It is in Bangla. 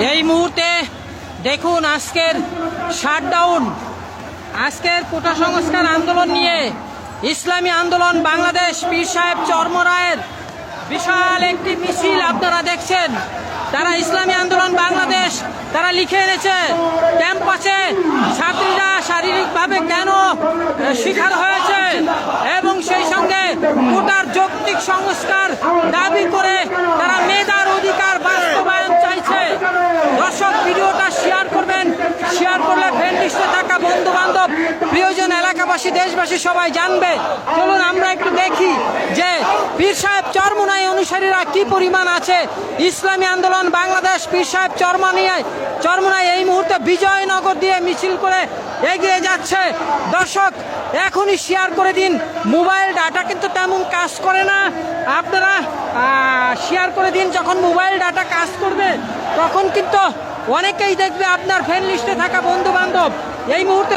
এই মুহূর্তে দেখুন আজকের শাটডাউন, আজকের কোটা সংস্কার আন্দোলন নিয়ে ইসলামী আন্দোলন বাংলাদেশ পীর সাহেব চরমরায়ের বিশাল একটি মিছিল আপনারা দেখছেন। তারা ইসলামী আন্দোলন বাংলাদেশ তারা লিখে এনেছে ক্যাম্পাসে ছাত্রীরা শারীরিকভাবে কেন শিকার হয়েছে এবং সেই সঙ্গে কোটার যৌক্তিক সংস্কার দাবি করে তারা মেধার অধিকার বাস্তবায়ন চাইছে। দর্শক, ভিডিওটা শেয়ার করবেন, শেয়ার করলে ফ্রেন্ড লিস্টে থাকা বন্ধু বান্ধব প্রিয়জন এলাকাবাসী দেশবাসী সবাই জানবে। চলুন আমরা একটু দেখি যে পীর সাহেব চরমোনাই অনুসারীরা কি পরিমাণ আছে। ইসলামী আন্দোলন বাংলাদেশ পীর সাহেব চরমোনাই এই মুহূর্তে বিজয়নগর দিয়ে মিছিল করে এগিয়ে যাচ্ছে। দর্শক, এখনই শেয়ার করে দিন। মোবাইল ডাটা কিন্তু তেমন কাজ করে না, আপনারা শেয়ার করে দিন। যখন মোবাইল ডাটা কাজ করবে তখন কিন্তু অনেকেই দেখবে আপনার ফ্রেন্ড লিস্টে থাকা বন্ধু বান্ধব। এই মুহূর্তে